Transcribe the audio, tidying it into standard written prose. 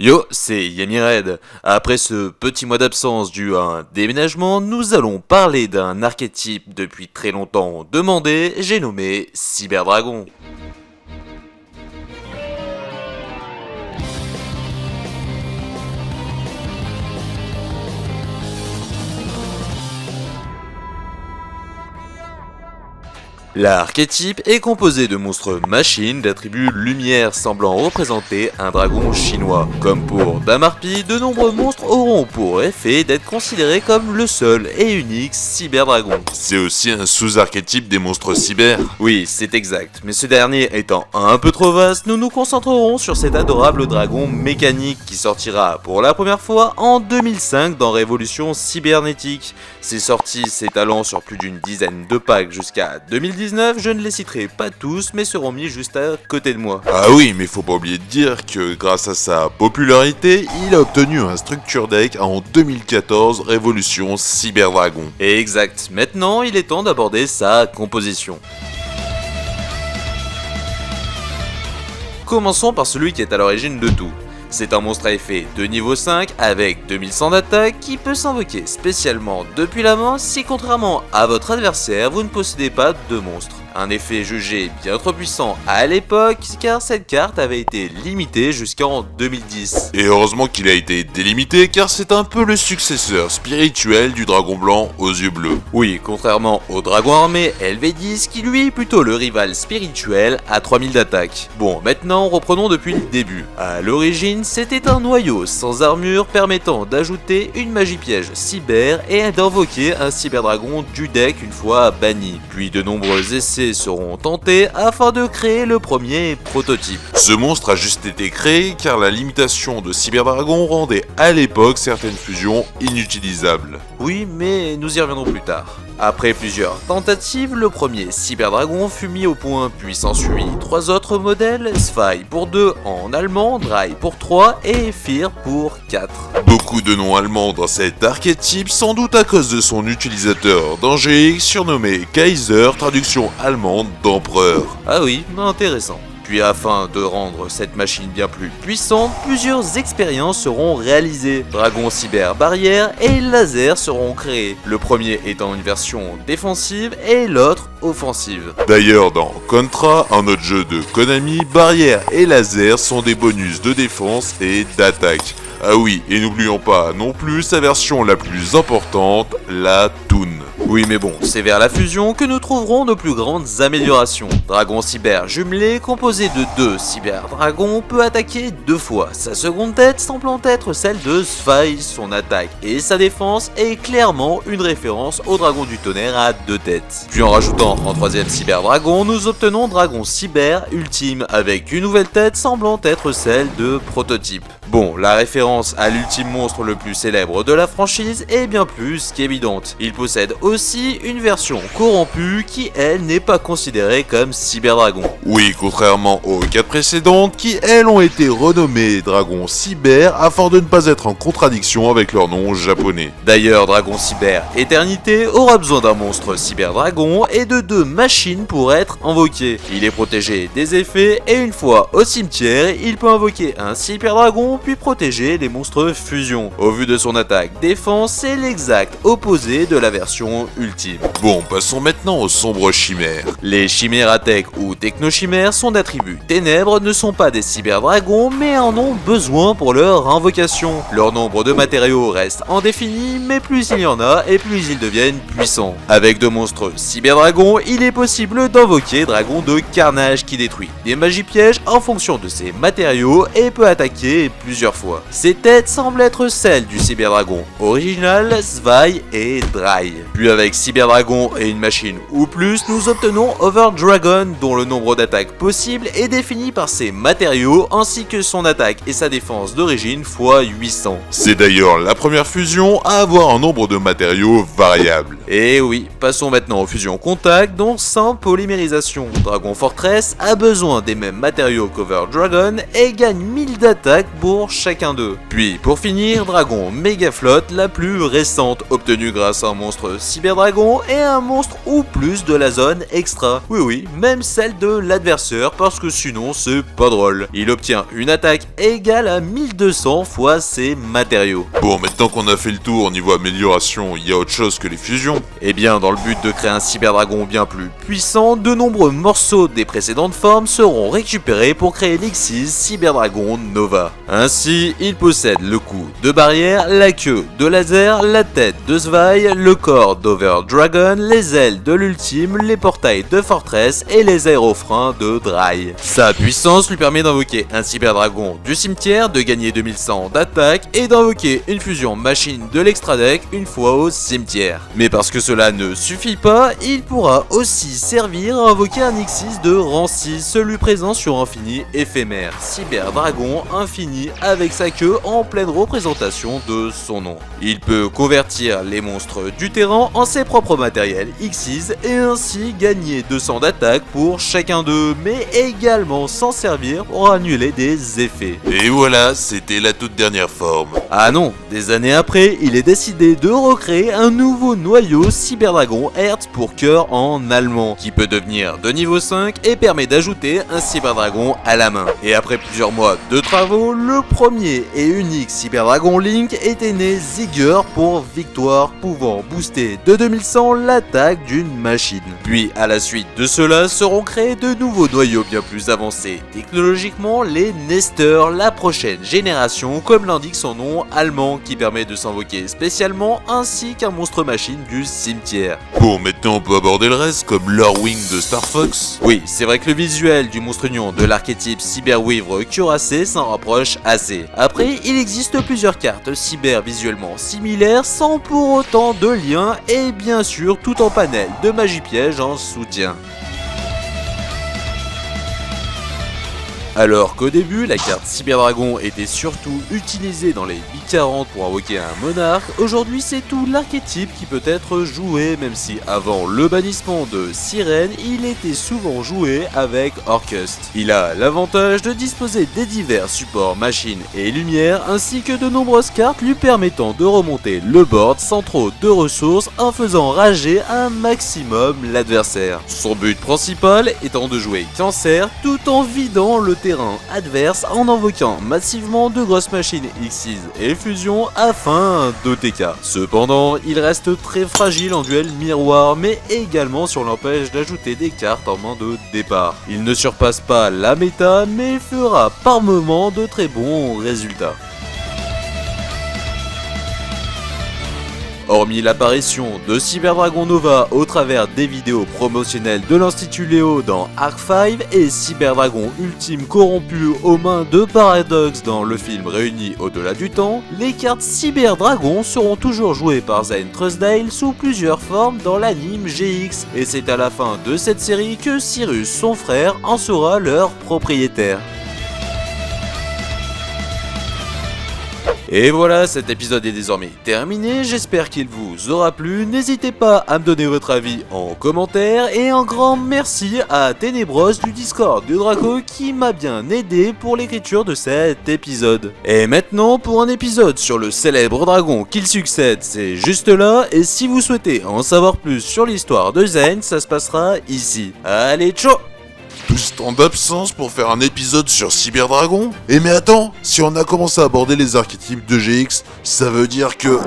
Yo, c'est Yamired. Après ce petit mois d'absence dû à un déménagement, nous allons parler d'un archétype depuis très longtemps demandé, j'ai nommé Cyberdragon. L'archétype est composé de monstres machines d'attributs lumière semblant représenter un dragon chinois. Comme pour Damarpi, de nombreux monstres auront pour effet d'être considérés comme le seul et unique cyberdragon. C'est aussi un sous-archétype des monstres cyber. Oui, c'est exact, mais ce dernier étant un peu trop vaste, nous nous concentrerons sur cet adorable dragon mécanique qui sortira pour la première fois en 2005 dans Révolution cybernétique. C'est sorti s'étalant sur plus d'une dizaine de packs jusqu'à 2019, je ne les citerai pas tous mais seront mis juste à côté de moi. Ah oui, mais faut pas oublier de dire que grâce à sa popularité, il a obtenu un structure deck en 2014 Révolution Cyberdragon. Exact, maintenant il est temps d'aborder sa composition. Commençons par celui qui est à l'origine de tout. C'est un monstre à effet de niveau 5 avec 2100 d'attaque qui peut s'invoquer spécialement depuis la main si contrairement à votre adversaire vous ne possédez pas de monstre. Un effet jugé bien trop puissant à l'époque car cette carte avait été limitée jusqu'en 2010. Et heureusement qu'il a été délimité car c'est un peu le successeur spirituel du dragon blanc aux yeux bleus. Oui, contrairement au dragon armé LV10 qui lui est plutôt le rival spirituel à 3000 d'attaque. Bon, maintenant reprenons depuis le début. À l'origine, c'était un noyau sans armure permettant d'ajouter une magie piège cyber et d'invoquer un cyberdragon du deck une fois banni. Puis de nombreux essais seront tentés afin de créer le premier prototype. Ce monstre a juste été créé car la limitation de Cyberdragon rendait à l'époque certaines fusions inutilisables. Oui, mais nous y reviendrons plus tard. Après plusieurs tentatives, le premier Cyberdragon fut mis au point, puis s'ensuit 3 autres modèles, Zwei pour 2 en allemand, Drei pour 3 et Fir pour 4. Beaucoup de noms allemands dans cet archétype, sans doute à cause de son utilisateur d'Angélique surnommé Kaiser, traduction allemande d'empereur. Ah oui, intéressant. Puis afin de rendre cette machine bien plus puissante, plusieurs expériences seront réalisées. Dragon cyber barrière et laser seront créés. Le premier étant une version défensive et l'autre offensive. D'ailleurs dans Contra, un autre jeu de Konami, barrière et laser sont des bonus de défense et d'attaque. Ah oui, et n'oublions pas non plus sa version la plus importante, la Toon. Oui mais bon, c'est vers la fusion que nous trouverons nos plus grandes améliorations. Dragon cyber jumelé, composé de 2 cyberdragons, peut attaquer 2 fois. Sa seconde tête semblant être celle de Zwei, son attaque et sa défense est clairement une référence au dragon du tonnerre à 2 têtes. Puis en rajoutant en 3ème cyberdragon, nous obtenons dragon cyber ultime avec une nouvelle tête semblant être celle de prototype. Bon, la référence à l'ultime monstre le plus célèbre de la franchise est bien plus qu'évidente. Il possède aussi une version corrompue qui, elle, n'est pas considérée comme cyberdragon. Oui, contrairement aux 4 précédentes qui, elles, ont été renommées Dragon Cyber afin de ne pas être en contradiction avec leur nom japonais. D'ailleurs, Dragon Cyber Éternité aura besoin d'un monstre cyberdragon et de 2 machines pour être invoqué. Il est protégé des effets et une fois au cimetière, il peut invoquer un cyberdragon puis protéger les monstres fusion. Au vu de son attaque défense, c'est l'exact opposé de la version ultime. Bon, passons maintenant aux sombres chimères. Les chimératech ou technochimères sont d'attributs ténèbres, ne sont pas des cyberdragons mais en ont besoin pour leur invocation. Leur nombre de matériaux reste indéfini mais plus il y en a et plus ils deviennent puissants. Avec 2 monstres cyberdragons, il est possible d'invoquer Dragon de Carnage qui détruit des magies pièges en fonction de ses matériaux et peut attaquer plusieurs fois. Ces têtes semblent être celles du cyberdragon original, Zwei et Drei. Puis avec cyberdragon et une machine ou plus, nous obtenons Overdragon dont le nombre d'attaques possibles est défini par ses matériaux ainsi que son attaque et sa défense d'origine x 800. C'est d'ailleurs la première fusion à avoir un nombre de matériaux variable. Et oui, passons maintenant aux fusions contact dont sans polymérisation. Dragon Fortress a besoin des mêmes matériaux qu'Overdragon et gagne 1000 d'attaque pour chacun d'eux. Puis pour finir, Dragon Megaflotte, la plus récente, obtenue grâce à un monstre cyber Cyberdragon est un monstre ou plus de la zone extra. Oui, même celle de l'adversaire parce que sinon c'est pas drôle. Il obtient une attaque égale à 1200 fois ses matériaux. Bon, maintenant qu'on a fait le tour niveau amélioration, il y a autre chose que les fusions. Et bien, dans le but de créer un Cyberdragon bien plus puissant, de nombreux morceaux des précédentes formes seront récupérés pour créer l'X6 Cyberdragon Nova. Ainsi, il possède le cou de barrière, la queue de laser, la tête de Zwei, le corps d'Overdragon, les ailes de l'ultime, les portails de Fortress et les aérofreins de Dry. Sa puissance lui permet d'invoquer un Cyberdragon du cimetière, de gagner 2100 d'attaque et d'invoquer une fusion machine de l'extra deck une fois au cimetière. Mais parce que cela ne suffit pas, il pourra aussi servir à invoquer un X6 de rang 6, celui présent sur Infini éphémère, Cyberdragon Infini avec sa queue en pleine représentation de son nom. Il peut convertir les monstres du terrain en ses propres matériels X6 et ainsi gagner 200 d'attaque pour chacun d'eux, mais également s'en servir pour annuler des effets. Et voilà, c'était la toute dernière forme. Ah non, des années après, il est décidé de recréer un nouveau noyau Cyberdragon Hertz pour cœur en allemand, qui peut devenir de niveau 5 et permet d'ajouter un Cyberdragon à la main. Et après plusieurs mois de travaux, le premier et unique Cyberdragon Link était né Zigger pour victoire, pouvant booster de 2100 l'attaque d'une machine. Puis à la suite de cela seront créés de nouveaux noyaux bien plus avancés technologiquement, les Nester, la prochaine génération, comme l'indique son nom allemand, qui permet de s'invoquer spécialement ainsi qu'un monstre machine du cimetière. Bon, maintenant on peut aborder le reste, comme l'Orwing de Star Fox. Oui, c'est vrai que le visuel du monstre union de l'archétype cyberwivre cuirassé s'en rapproche assez. Après, il existe plusieurs cartes cyber visuellement similaires sans pour autant de lien et bien sûr tout en panel de magie piège en soutien. Alors qu'au début, la carte Cyberdragon était surtout utilisée dans les B40 pour invoquer un monarque, aujourd'hui c'est tout l'archétype qui peut être joué, même si avant le bannissement de Sirène, il était souvent joué avec Orcust. Il a l'avantage de disposer des divers supports machines et lumière, ainsi que de nombreuses cartes lui permettant de remonter le board sans trop de ressources en faisant rager un maximum l'adversaire. Son but principal étant de jouer Cancer tout en vidant le terrain adverse en invoquant massivement de grosses machines X6 et fusion afin d'OTK. Cependant, il reste très fragile en duel miroir, mais également sur l'empêche d'ajouter des cartes en main de départ. Il ne surpasse pas la méta, mais fera par moments de très bons résultats. Hormis l'apparition de Cyberdragon Nova au travers des vidéos promotionnelles de l'Institut Léo dans Arc 5 et Cyberdragon Ultime corrompu aux mains de Paradox dans le film Réunis au-delà du temps, les cartes Cyberdragon seront toujours jouées par Zane Truesdale sous plusieurs formes dans l'anime GX, et c'est à la fin de cette série que Cyrus, son frère, en sera leur propriétaire. Et voilà, cet épisode est désormais terminé, j'espère qu'il vous aura plu, n'hésitez pas à me donner votre avis en commentaire, et un grand merci à Ténébros du Discord de Draco qui m'a bien aidé pour l'écriture de cet épisode. Et maintenant, pour un épisode sur le célèbre dragon qu'il succède, c'est juste là, et si vous souhaitez en savoir plus sur l'histoire de Zane, ça se passera ici. Allez, ciao! Tout ce temps d'absence pour faire un épisode sur Cyberdragon? Mais attends, si on a commencé à aborder les archétypes de GX, ça veut dire que...